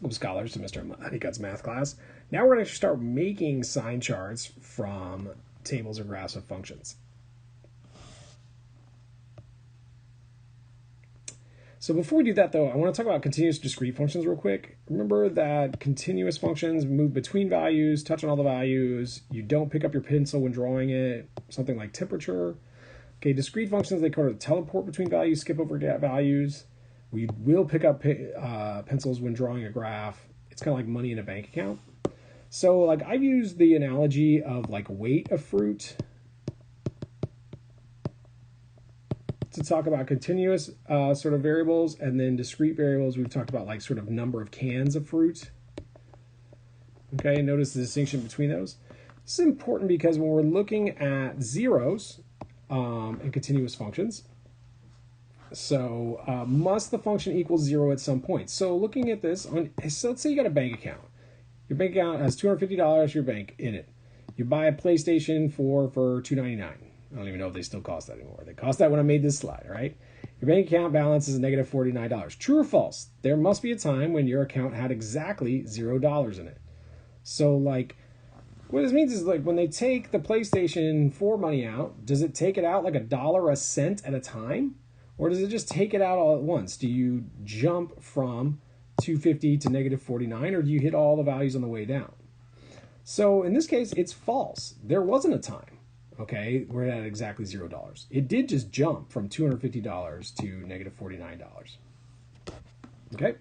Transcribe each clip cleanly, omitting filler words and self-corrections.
Welcome, scholars, to Mr. Honeycutt's math class. Now we're going to start making sign charts from tables or graphs of functions. So before we do that, though, I want to talk about continuous discrete functions real quick. Remember that continuous functions move between values, touch on all the values. You don't pick up your pencil when drawing it, something like temperature. Okay, discrete functions, they kind of teleport between values, skip over values. We will pick up pencils when drawing a graph. It's kind of like money in a bank account. So like I've used the analogy of like weight of fruit to talk about continuous sort of variables, and then discrete variables we've talked about like sort of number of cans of fruit. Okay, notice the distinction between those. This is important because when we're looking at zeros and continuous functions, so must the function equal 0 at some point? So looking at this, so let's say you got a bank account. Your bank account has $250 your bank in it. You buy a PlayStation 4 for $299. I don't even know if they still cost that anymore. They cost that when I made this slide, right? Your bank account balance is negative $49. True or false? There must be a time when your account had exactly $0 in it. So like, what this means is like when they take the PlayStation 4 money out, does it take it out like $1 a cent at a time? Or does it just take it out all at once? Do you jump from 250 to negative 49, or do you hit all the values on the way down? So in this case, it's false. There wasn't a time, okay, where it had exactly $0. It did just jump from $250 to negative $49. Okay?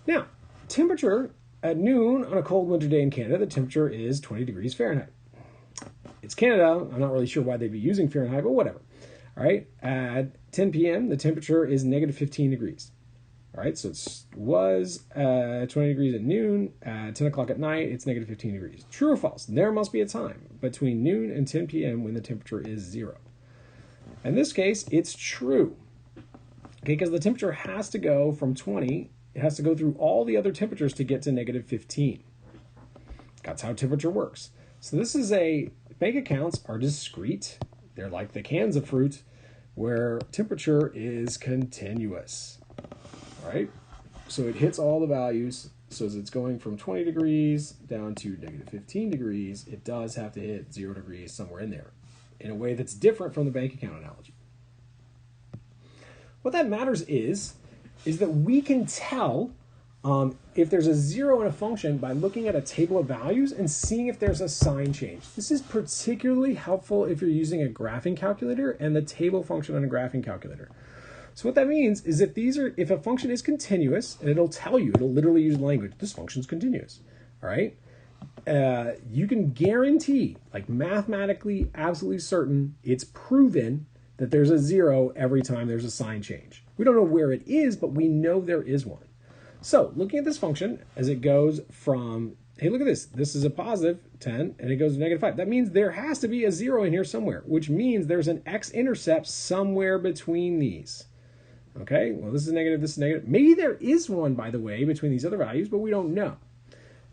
Now, temperature at noon on a cold winter day in Canada, the temperature is 20 degrees Fahrenheit. It's Canada. I'm not really sure why they'd be using Fahrenheit, but whatever. All right, at 10 p.m., the temperature is negative 15 degrees. All right, so it was 20 degrees at noon. At 10 o'clock at night, it's negative 15 degrees. True or false? There must be a time between noon and 10 p.m. when the temperature is 0. In this case, it's true. Okay, because the temperature has to go from 20, it has to go through all the other temperatures to get to negative 15. That's how temperature works. So this is bank accounts are discrete. They're like the cans of fruit where temperature is continuous, right? So it hits all the values. So as it's going from 20 degrees down to negative 15 degrees, it does have to hit 0 degrees somewhere in there in a way that's different from the bank account analogy. What that matters is that we can tell if there's a 0 in a function by looking at a table of values and seeing if there's a sign change. This is particularly helpful if you're using a graphing calculator and the table function on a graphing calculator. So what that means is if a function is continuous, and it'll tell you, it'll literally use language, this function's continuous, all right? You can guarantee, like mathematically absolutely certain, it's proven that there's a 0 every time there's a sign change. We don't know where it is, but we know there is one. So looking at this function as it goes from, hey, look at this. This is a positive 10 and it goes to negative 5. That means there has to be a 0 in here somewhere, which means there's an x-intercept somewhere between these. Okay, well, this is negative, this is negative. Maybe there is one, by the way, between these other values, but we don't know.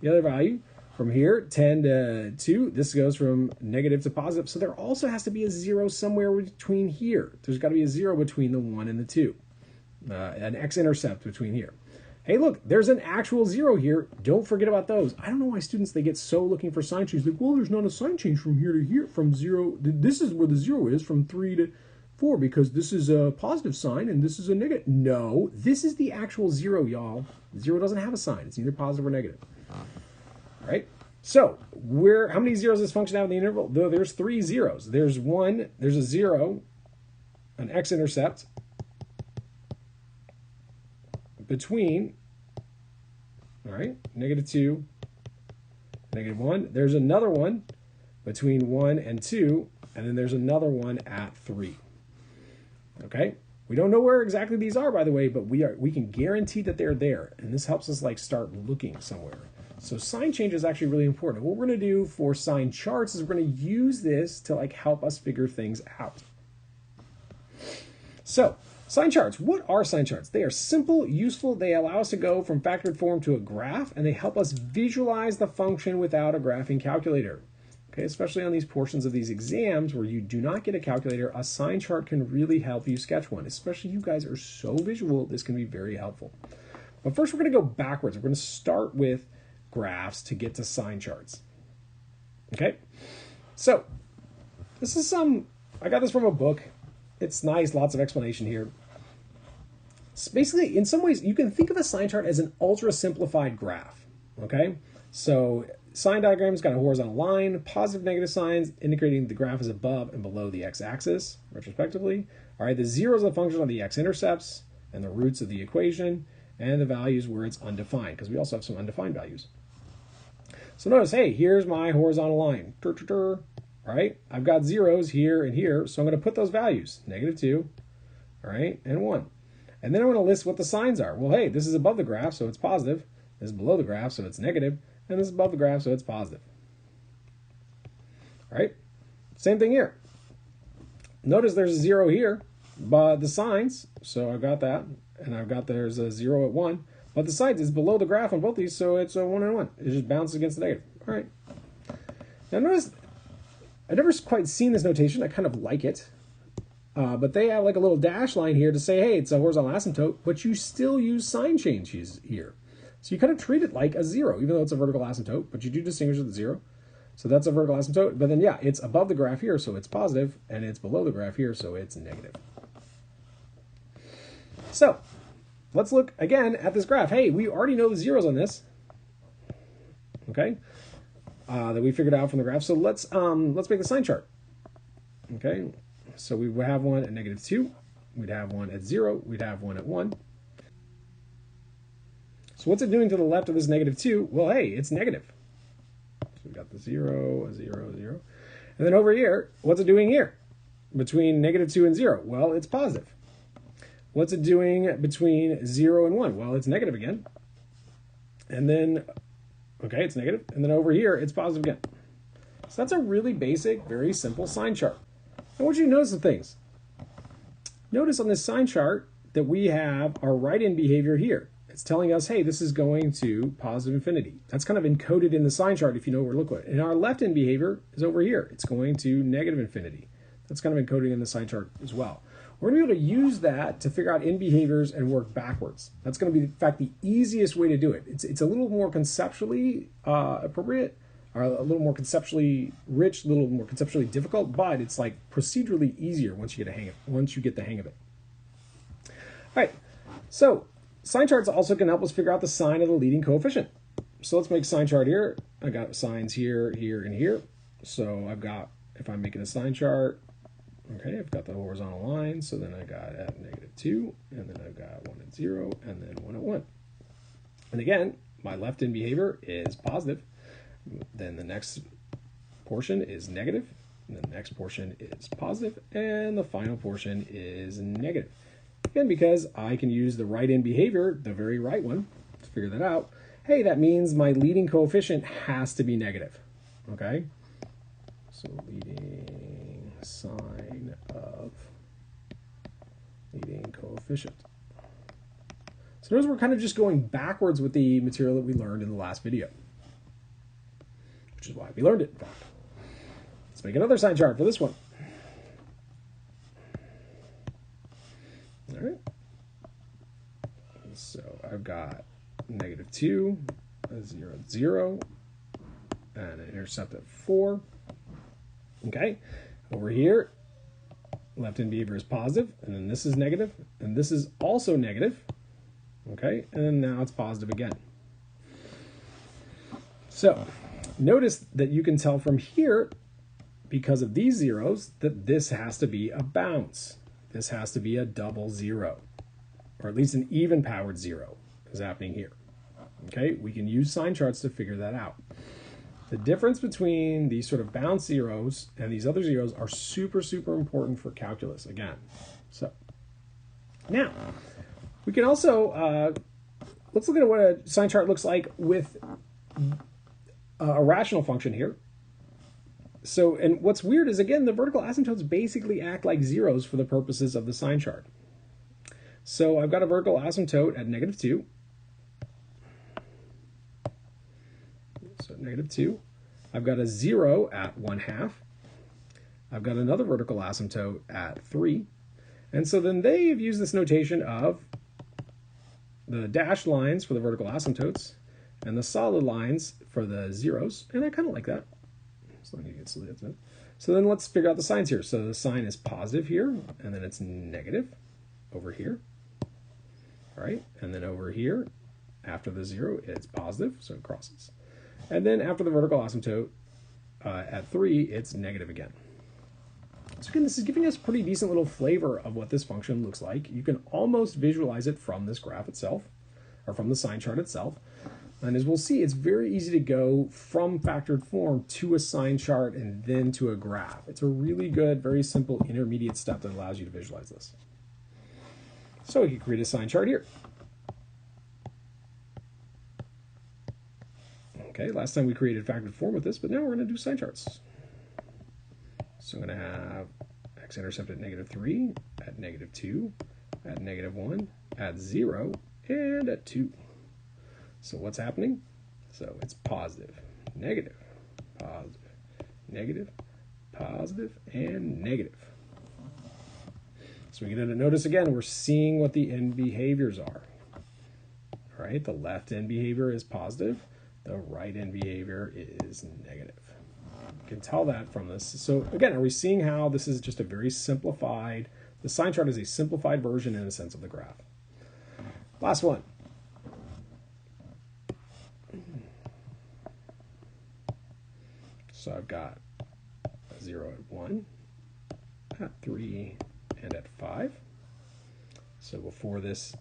The other value from here, 10 to 2, this goes from negative to positive. So there also has to be a 0 somewhere between here. There's got to be a 0 between the 1 and the 2. An x-intercept between here. Hey, look, there's an actual 0 here. Don't forget about those. I don't know why students, they get so looking for sign change. Like, well, there's not a sign change from here to here, from 0. This is where the 0 is, from 3 to 4, because this is a positive sign and this is a negative. No, this is the actual 0, y'all. 0 doesn't have a sign. It's either positive or negative. All right? So, how many zeros does this function have in the interval? There's 3 zeros. There's a 0, an x-intercept, between, all right, negative 2, negative 1. There's another one between 1 and 2, and then there's another one at 3. Okay? We don't know where exactly these are, by the way, but we can guarantee that they're there, and this helps us like start looking somewhere. So sign change is actually really important. What we're going to do for sign charts is we're going to use this to like help us figure things out. So, sign charts. What are sign charts? They are simple, useful. They allow us to go from factored form to a graph, and they help us visualize the function without a graphing calculator. Okay, especially on these portions of these exams where you do not get a calculator, a sign chart can really help you sketch one. Especially you guys are so visual, this can be very helpful. But first, we're going to go backwards. We're going to start with graphs to get to sign charts. Okay? So, this is I got this from a book. It's nice, lots of explanation here. So basically, in some ways, you can think of a sign chart as an ultra-simplified graph. Okay? So, sign diagram's got a horizontal line, positive, negative signs, indicating the graph is above and below the x-axis, retrospectively. All right, the zero is a function of the x-intercepts and the roots of the equation, and the values where it's undefined, because we also have some undefined values. So notice, hey, here's my horizontal line. All right, I've got zeros here and here, so I'm going to put those values, -2, all right, and 1. And then I'm going to list what the signs are. Well, hey, this is above the graph, so it's positive. This is below the graph, so it's negative. And this is above the graph, so it's positive. All right, same thing here. Notice there's a 0 here, but the signs, so I've got that. And I've got there's a 0 at 1, but the signs is below the graph on both these, so it's a 1 and 1. It just bounces against the negative. All right. Now notice, I've never quite seen this notation. I kind of like it, but they have like a little dash line here to say, hey, it's a horizontal asymptote, but you still use sign changes here. So you kind of treat it like a 0, even though it's a vertical asymptote, but you do distinguish with the 0. So that's a vertical asymptote, but then yeah, it's above the graph here, so it's positive, and it's below the graph here, so it's negative. So, let's look again at this graph. Hey, we already know the zeros on this, okay, that we figured out from the graph. So let's make the sign chart. Okay, so we would have one at -2, we'd have one at 0, we'd have one at 1. So what's it doing to the left of this -2? Well, hey, it's negative. So we've got the 0, a 0, a 0. And then over here, what's it doing here? Between -2 and 0? Well, it's positive. What's it doing between 0 and 1? Well, it's negative again. And then, okay, it's negative. And then over here, it's positive again. So that's a really basic, very simple sign chart. I want you to notice some things. Notice on this sign chart that we have our right-in behavior here. It's telling us, hey, this is going to positive infinity. That's kind of encoded in the sign chart if you know where to look at it. And our left-in behavior is over here. It's going to negative infinity. That's kind of encoded in the sign chart as well. We're going to be able to use that to figure out in behaviors and work backwards. That's going to be, in fact, the easiest way to do it. It's a little more conceptually appropriate, or a little more conceptually rich, a little more conceptually difficult, but it's like procedurally easier once you get the hang of it. All right, so sign charts also can help us figure out the sign of the leading coefficient. So let's make a sign chart here. I got signs here, here, and here. So I've got, if I'm making a sign chart, okay, I've got the horizontal line, so then I got at -2, and then I've got 1 at 0, and then 1 at 1. And again, my left-in behavior is positive. Then the next portion is negative, and the next portion is positive, and the final portion is negative. Again, because I can use the right-in behavior, the very right one, to figure that out. Hey, that means my leading coefficient has to be negative, okay? So leading sign of leading coefficient. So notice we're kind of just going backwards with the material that we learned in the last video, which is why we learned it, in fact. Let's make another sign chart for this one. All right. So I've got -2, a 0, 0, and an intercept at 4. Okay. Over here, left-in behavior is positive, and then this is negative, and this is also negative. Okay, and then now it's positive again. So notice that you can tell from here, because of these zeros, that this has to be a bounce. This has to be a double 0, or at least an even-powered 0 is happening here. Okay, we can use sign charts to figure that out. The difference between these sort of bounce zeros and these other zeros are super, super important for calculus, again. So now, we can also, let's look at what a sign chart looks like with a rational function here. So, and what's weird is, again, the vertical asymptotes basically act like zeros for the purposes of the sign chart. So I've got a vertical asymptote at -2. So -2. I've got a 0 at 1/2. I've got another vertical asymptote at 3. And so then they've used this notation of the dashed lines for the vertical asymptotes, and the solid lines for the zeros, and I kind of like that. As long as you get solid. So then let's figure out the signs here. So the sign is positive here, and then it's negative over here. All right, and then over here, after the 0, it's positive, so it crosses. And then after the vertical asymptote, at 3, it's negative again. So again, this is giving us pretty decent little flavor of what this function looks like. You can almost visualize it from this graph itself, or from the sign chart itself. And as we'll see, it's very easy to go from factored form to a sign chart and then to a graph. It's a really good, very simple intermediate step that allows you to visualize this. So we can create a sign chart here. Okay, last time we created factored form with this, but now we're going to do sign charts. So I'm going to have x-intercept at -3, at -2, at -1, at 0, and at 2. So what's happening? So it's positive, negative, positive, negative, positive, and negative. So we get to notice again, we're seeing what the end behaviors are. All right, the left end behavior is positive, the right end behavior is negative. You can tell that from this. So again, are we seeing how this is just a very simplified, the sign chart is a simplified version in a sense of the graph. Last one. So I've got 0 at 1, at 3, and at 5. So before this,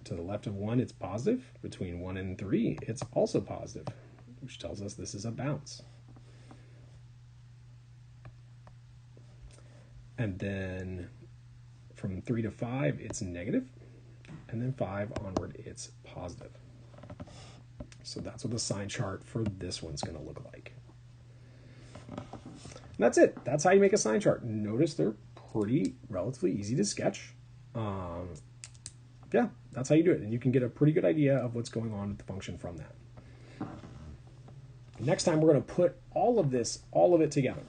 to the left of 1, it's positive. Between 1 and 3, it's also positive, which tells us this is a bounce. And then from 3 to 5, it's negative. And then 5 onward, it's positive. So that's what the sign chart for this one's going to look like. And that's it. That's how you make a sign chart. Notice they're pretty relatively easy to sketch. Yeah, that's how you do it. And you can get a pretty good idea of what's going on with the function from that. Next time, we're going to put all of it together.